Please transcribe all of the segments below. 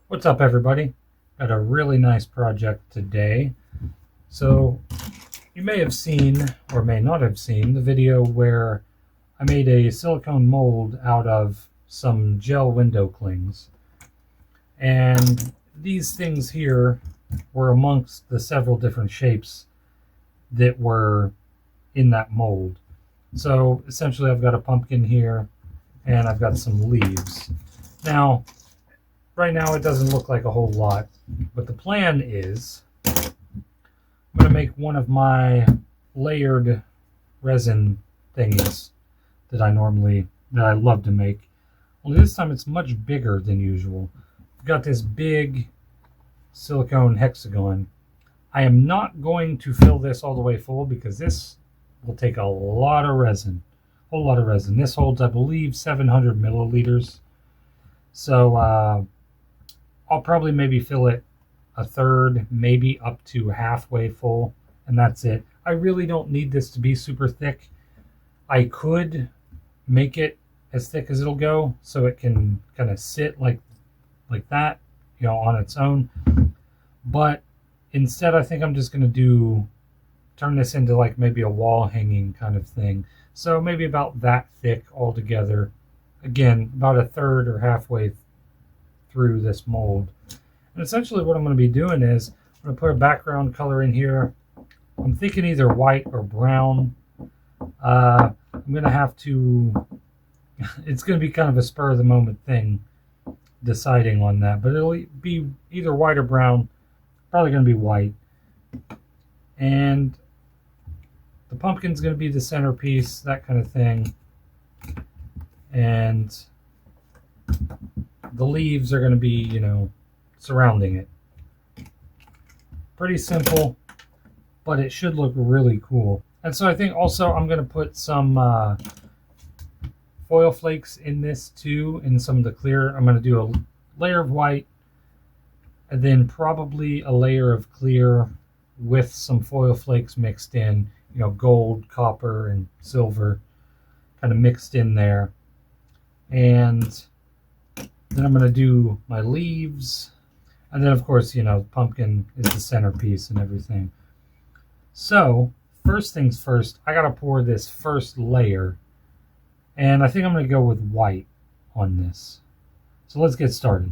What's up, everybody? Got a really nice project today. So you may have seen or may not have seen the video where I made a silicone mold out of some gel window clings. And these things here were amongst the several different shapes that were in that mold. So essentially I've got a pumpkin here and I've got some leaves. Now, right now it doesn't look like a whole lot, but the plan is I'm going to make one of my layered resin thingies that I love to make. Only this time it's much bigger than usual. I've got this big silicone hexagon. I am not going to fill this all the way full because this will take a lot of resin. A whole lot of resin. This holds, I believe, 700 milliliters. So I'll probably maybe fill it a third, maybe up to halfway full, and that's it. I really don't need this to be super thick. I could make it as thick as it'll go so it can kind of sit like that, on its own. But instead, I think I'm just going to turn this into like maybe a wall hanging kind of thing. So maybe about that thick altogether. Again, about a third or halfway through this mold. And essentially what I'm going to be doing is I'm going to put a background color in here. I'm thinking either white or brown. I'm going to have to, it's going to be kind of a spur of the moment thing deciding on that, but it'll be either white or brown. Probably going to be white. And the pumpkin's going to be the centerpiece, that kind of thing. And the leaves are going to be, surrounding it. Pretty simple, but it should look really cool. And so I think also I'm going to put some foil flakes in this too, in some of the clear. I'm going to do a layer of white and then probably a layer of clear with some foil flakes mixed in, gold, copper, and silver kind of mixed in there. And then I'm going to do my leaves. And then, of course, the pumpkin is the centerpiece and everything. So, first things first, I got to pour this first layer. And I think I'm going to go with white on this. So let's get started.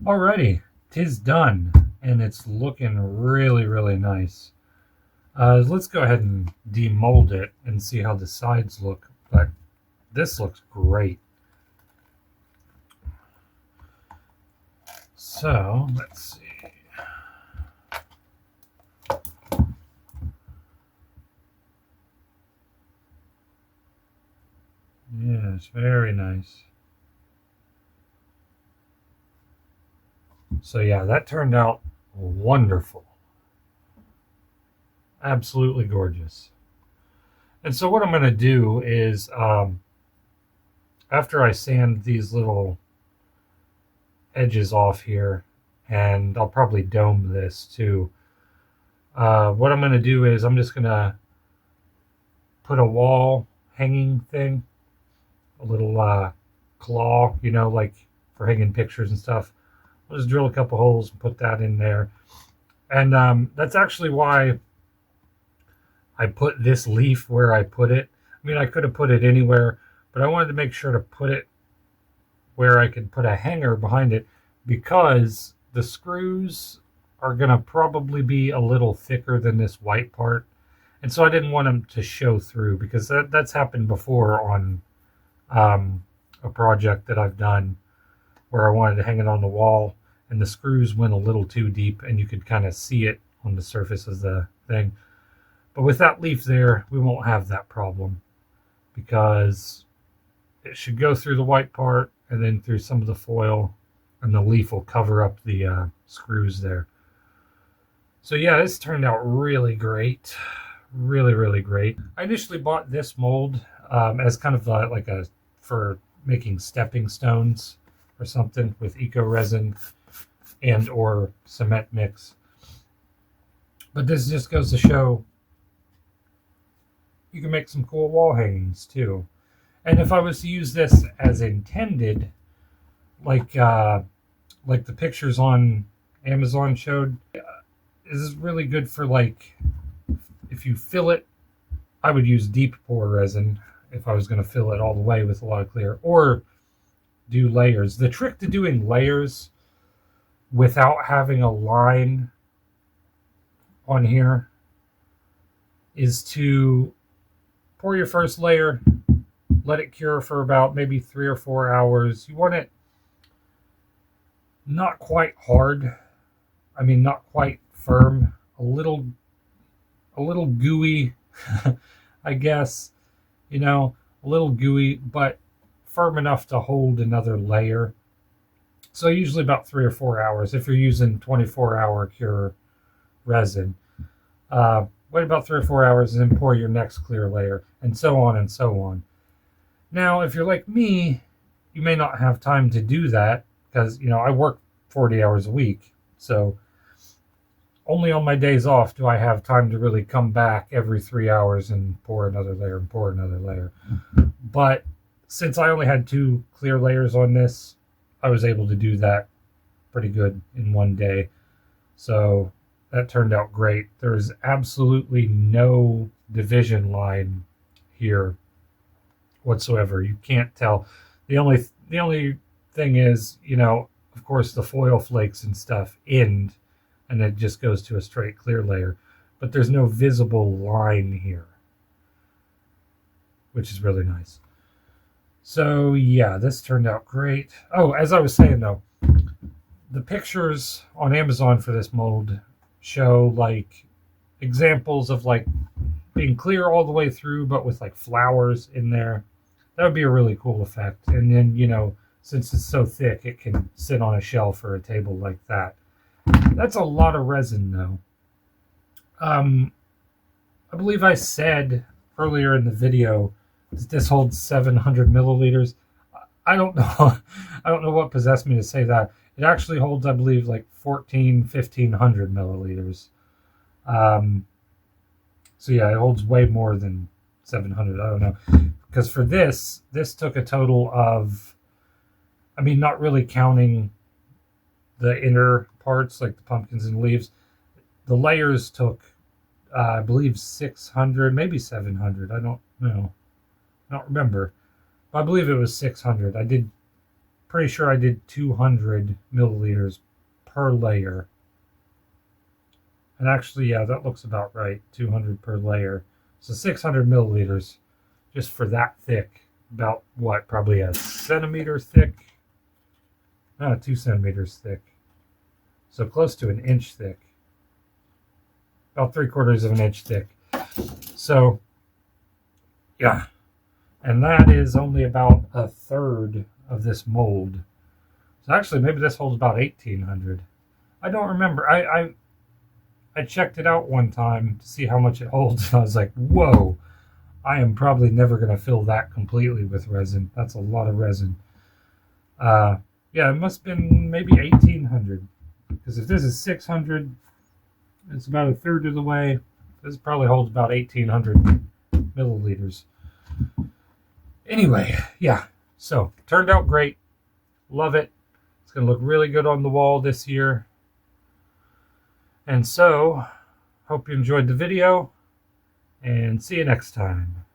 Alrighty, 'tis done, and it's looking really, really nice. Let's go ahead and demold it and see how the sides look, but this looks great. So, let's see. Yes, very nice. So yeah, that turned out wonderful. Absolutely gorgeous. And so what I'm going to do is, after I sand these little edges off here, and I'll probably dome this too, what I'm going to do is I'm just going to put a wall hanging thing, a little claw, you know, like for hanging pictures and stuff. I'll just drill a couple holes and put that in there. And that's actually why I put this leaf where I put it. I mean, I could have put it anywhere, but I wanted to make sure to put it where I could put a hanger behind it, because the screws are going to probably be a little thicker than this white part. And so I didn't want them to show through, because that's happened before on a project that I've done where I wanted to hang it on the wall and the screws went a little too deep and you could kind of see it on the surface of the thing. But with that leaf there, we won't have that problem, because it should go through the white part and then through some of the foil, and the leaf will cover up the screws there. So yeah, this turned out really great. Really, really great. I initially bought this mold as kind of like for making stepping stones or something with eco resin and or cement mix. But this just goes to show you can make some cool wall hangings too. And if I was to use this as intended, like the pictures on Amazon showed, this is really good for, like, if you fill it, I would use deep pour resin if I was going to fill it all the way with a lot of clear, or do layers. The trick to doing layers without having a line on here is to pour your first layer, let it cure for about maybe 3 or 4 hours. You want it not quite hard. I mean, not quite firm. A little gooey, I guess. You know, a little gooey, but firm enough to hold another layer. So usually about 3 or 4 hours if you're using 24-hour cure resin. Wait about 3 or 4 hours and then pour your next clear layer, and so on and so on. Now, if you're like me, you may not have time to do that, because, you know, I work 40 hours a week. So only on my days off do I have time to really come back every 3 hours and pour another layer and pour another layer. But since I only had 2 clear layers on this, I was able to do that pretty good in one day. So that turned out great. There's absolutely no division line here whatsoever. You can't tell. The only thing is, you know, of course, the foil flakes and stuff end, and it just goes to a straight clear layer. But there's no visible line here, which is really nice. So yeah, this turned out great. Oh, as I was saying though, the pictures on Amazon for this mold show like examples of like being clear all the way through, but with like flowers in there. That would be a really cool effect. And then, you know, since it's so thick, it can sit on a shelf or a table like that. That's a lot of resin though. I believe I said earlier in the video that this holds 700 milliliters. I don't know. I don't know what possessed me to say that. It actually holds, I believe, like 1,500 milliliters. So yeah, it holds way more than 700. I don't know. Because for this took a total of, I mean, not really counting the inner parts, like the pumpkins and leaves. The layers took, I believe, 600, maybe 700. I don't know. I don't remember. But I believe it was 600. Pretty sure I did 200 milliliters per layer. And actually, yeah, that looks about right. 200 per layer. So 600 milliliters just for that thick. About what? Probably a centimeter thick? No, 2 centimeters thick. So close to an inch thick. About 3/4 of an inch thick. So, yeah. And that is only about a third of this mold. So actually, maybe this holds about 1,800. I don't remember. I checked it out one time to see how much it holds, and I was like, whoa, I am probably never going to fill that completely with resin. That's a lot of resin. Yeah, it must have been maybe 1800. Because if this is 600, it's about a third of the way. This probably holds about 1800 milliliters. Anyway, yeah, so turned out great. Love it. It's going to look really good on the wall this year. And so, hope you enjoyed the video, and see you next time.